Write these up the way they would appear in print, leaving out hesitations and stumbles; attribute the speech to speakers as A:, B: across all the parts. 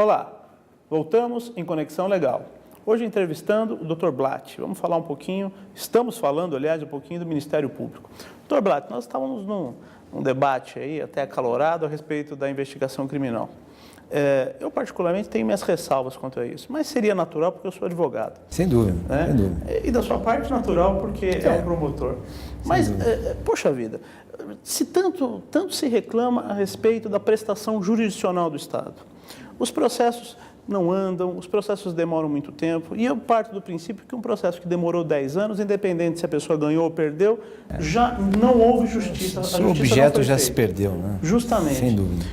A: Olá, voltamos em Conexão Legal. Hoje entrevistando o Dr. Blatt. Vamos falar um pouquinho, estamos falando, aliás, um pouquinho do Ministério Público. Dr. Blatt, nós estávamos num debate aí, até acalorado, a respeito da investigação criminal. Eu, particularmente, tenho minhas ressalvas quanto a isso, mas seria natural porque eu sou advogado.
B: Sem dúvida,
A: né?
B: Sem dúvida.
A: E da sua parte, natural porque é um promotor. Mas, poxa vida, se tanto se reclama a respeito da prestação jurisdicional do Estado, os processos não andam, os processos demoram muito tempo, e eu parto do princípio que um processo que demorou 10 anos, independente se a pessoa ganhou ou perdeu, já não houve justiça.
B: O objeto já se perdeu, né?
A: Justamente.
B: Sem dúvida.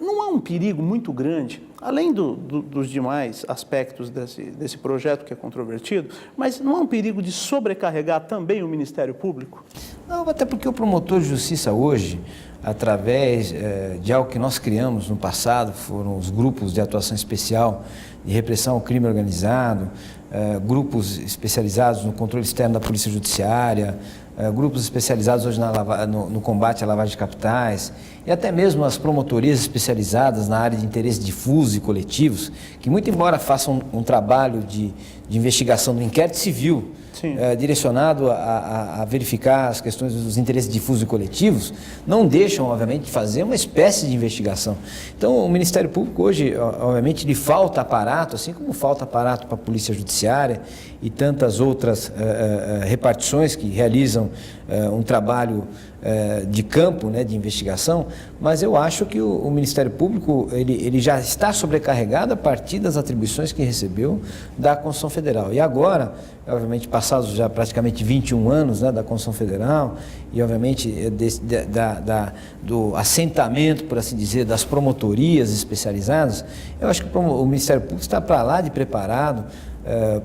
A: Não há um perigo muito grande, além dos demais aspectos desse projeto que é controvertido, mas não há um perigo de sobrecarregar também o Ministério Público?
B: Não, até porque o promotor de justiça hoje, através de algo que nós criamos no passado, foram os grupos de atuação especial de repressão ao crime organizado, grupos especializados no controle externo da Polícia Judiciária, grupos especializados hoje no combate à lavagem de capitais, e até mesmo as promotorias especializadas na área de interesse difuso e coletivos, que muito embora façam um trabalho de investigação do inquérito civil, direcionado a verificar as questões dos interesses difusos e coletivos, não deixam, obviamente, de fazer uma espécie de investigação. Então, o Ministério Público hoje, obviamente, lhe falta aparato, assim como falta aparato para a Polícia Judiciária e tantas outras repartições que realizam um trabalho de campo, né, de investigação, mas eu acho que o Ministério Público ele já está sobrecarregado a partir das atribuições que recebeu da Constituição Federal. E agora, obviamente, passados já praticamente 21 anos, né, da Constituição Federal e, obviamente, do assentamento, por assim dizer, das promotorias especializadas, eu acho que o Ministério Público está para lá de preparado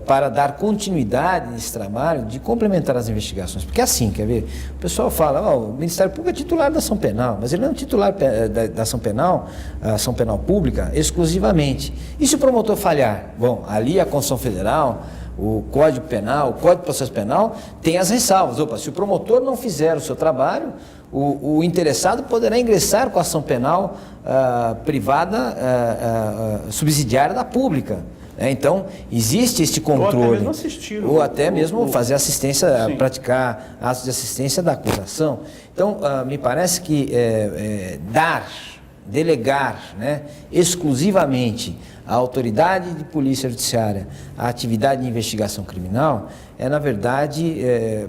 B: para dar continuidade nesse trabalho de complementar as investigações. Porque assim, quer ver? O pessoal fala, o Ministério Público é titular da ação penal, mas ele não é um titular da ação penal pública exclusivamente. E se o promotor falhar? Bom, ali a Constituição Federal, o Código Penal, o Código de Processo Penal tem as ressalvas. Opa, se o promotor não fizer o seu trabalho, o interessado poderá ingressar com a ação penal privada subsidiária da pública. Então, existe este controle. Ou até mesmo assistir. Ou até mesmo fazer assistência, praticar atos de assistência da acusação. Então, me parece que delegar, né, exclusivamente à autoridade de polícia judiciária a atividade de investigação criminal é, na verdade,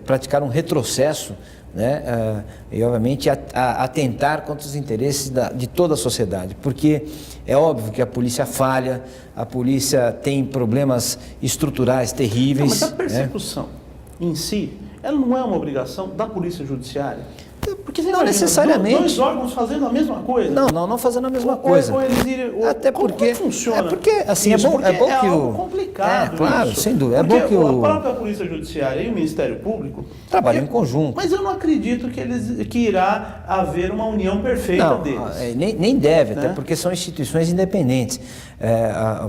B: praticar um retrocesso, né, e obviamente atentar contra os interesses de toda a sociedade, porque é óbvio que a polícia falha, a polícia tem problemas estruturais terríveis.
A: Não, mas a persecução em si, ela não é uma obrigação da polícia judiciária? Porque
B: não necessariamente.
A: Dois órgãos fazendo a mesma coisa?
B: Não fazendo a mesma coisa.
A: Ou eles irem,
B: até porque
A: como funciona?
B: Porque assim, é bom que
A: algo complicado.
B: Claro,
A: isso.
B: sem dúvida.
A: Porque
B: é bom que
A: a própria Polícia Judiciária e o Ministério Público
B: trabalham em conjunto.
A: Mas eu não acredito que irá haver uma união perfeita deles.
B: Nem deve, né? Até porque são instituições independentes.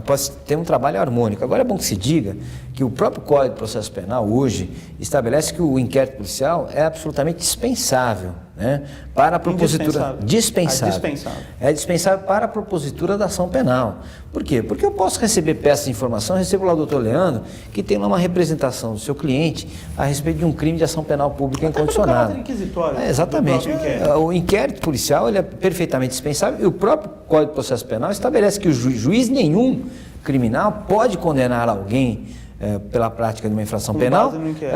B: Pode ter um trabalho harmônico. Agora é bom que se diga que o próprio Código de Processo Penal hoje estabelece que o inquérito policial é absolutamente dispensável, né, para a propositura. Dispensável. É dispensável para a propositura da ação penal. Por quê? Porque eu posso receber peças de informação, recebo lá o doutor Leandro, que tem lá uma representação do seu cliente a respeito de um crime de ação penal pública incondicionada. Exatamente. O inquérito policial ele é perfeitamente dispensável e o próprio Código de Processo Penal estabelece que o juiz nenhum criminal pode condenar alguém pela prática de uma infração penal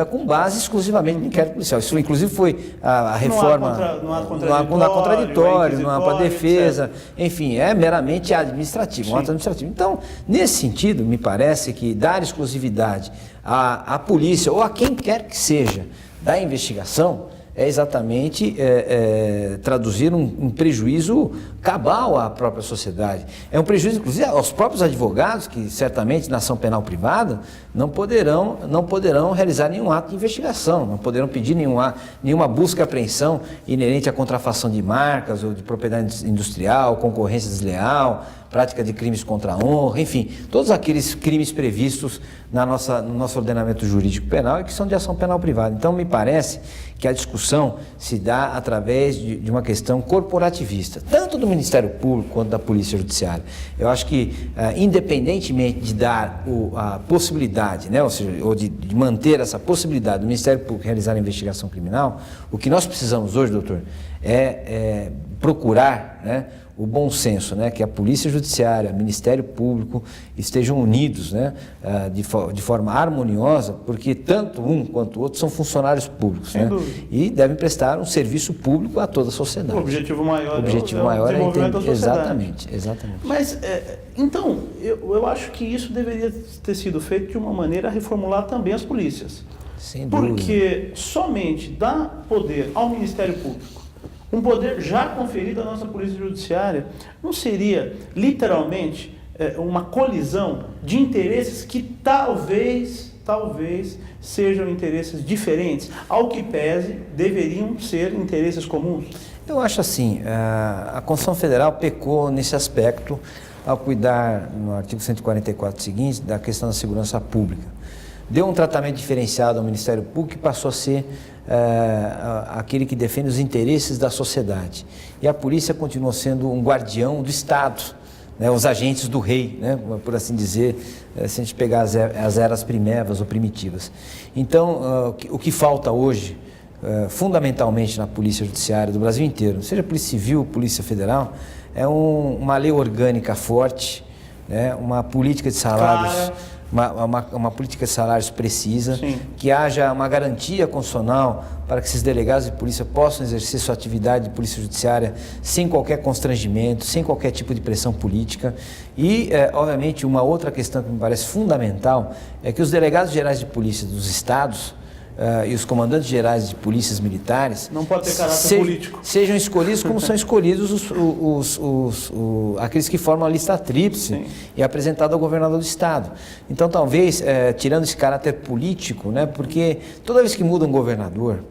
B: com base exclusivamente no inquérito policial. Isso, inclusive, foi a reforma. Não há contraditório, não há para defesa, enfim, é meramente administrativo, um ato administrativo. Então, nesse sentido, me parece que dar exclusividade à polícia ou a quem quer que seja da investigação é exatamente traduzir um prejuízo cabal à própria sociedade. É um prejuízo, inclusive, aos próprios advogados, que certamente na ação penal privada não poderão realizar nenhum ato de investigação, não poderão pedir nenhuma busca e apreensão inerente à contrafação de marcas ou de propriedade industrial, concorrência desleal, prática de crimes contra a honra, enfim, todos aqueles crimes previstos no nosso ordenamento jurídico penal e que são de ação penal privada. Então, me parece que a discussão se dá através de uma questão corporativista, tanto do Ministério Público quanto da Polícia Judiciária. Eu acho que, independentemente de dar a possibilidade, né, ou seja, ou de manter essa possibilidade do Ministério Público realizar a investigação criminal, o que nós precisamos hoje, doutor, é procurar, né, o bom senso, né, que a Polícia Judiciária, o Ministério Público estejam unidos, né, de forma harmoniosa, porque tanto um quanto o outro são funcionários públicos, né, e devem prestar um serviço público a toda a sociedade.
A: O objetivo maior,
B: é o
A: desenvolvimento da sociedade.
B: Exatamente.
A: Mas, então, eu acho que isso deveria ter sido feito de uma maneira a reformular também as polícias.
B: Sem dúvida.
A: Porque somente dá poder ao Ministério Público, um poder já conferido à nossa Polícia Judiciária, não seria, literalmente, uma colisão de interesses que talvez sejam interesses diferentes, ao que pese, deveriam ser interesses comuns?
B: Eu acho assim, a Constituição Federal pecou nesse aspecto ao cuidar, no artigo 144 seguinte, da questão da segurança pública. Deu um tratamento diferenciado ao Ministério Público e passou a ser aquele que defende os interesses da sociedade. E a polícia continuou sendo um guardião do Estado, né, os agentes do rei, né, por assim dizer, se a gente pegar as eras primevas ou primitivas. Então, o que falta hoje, fundamentalmente na Polícia Judiciária do Brasil inteiro, seja Polícia Civil, Polícia Federal, é uma lei orgânica forte, né, uma política de salários... Uma política de salários precisa, sim, que haja uma garantia constitucional para que esses delegados de polícia possam exercer sua atividade de polícia judiciária sem qualquer constrangimento, sem qualquer tipo de pressão política. E, obviamente, uma outra questão que me parece fundamental é que os delegados gerais de polícia dos estados e os comandantes gerais de polícias militares
A: não pode ter caráter político,
B: sejam escolhidos como são escolhidos aqueles que formam a lista tríplice e apresentado ao governador do estado. Então, talvez, tirando esse caráter político, né, porque toda vez que muda um governador,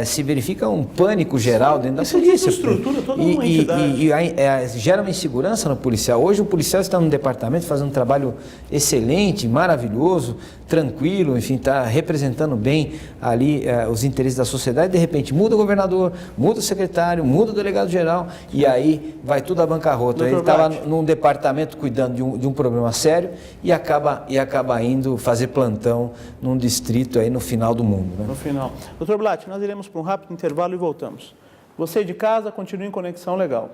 B: se verifica um pânico geral dentro da polícia.
A: Estrutura, toda uma entidade.
B: E gera uma insegurança no policial. Hoje o policial está no departamento fazendo um trabalho excelente, maravilhoso, tranquilo, enfim, está representando bem ali os interesses da sociedade. De repente muda o governador, muda o secretário, muda o delegado-geral e aí vai tudo à bancarrota. Ele estava num departamento cuidando de um problema sério e acaba indo fazer plantão num distrito aí no final do mundo, né?
A: No final. Doutor Blatt, nós iremos para um rápido intervalo e voltamos. Você de casa, continue em Conexão Legal.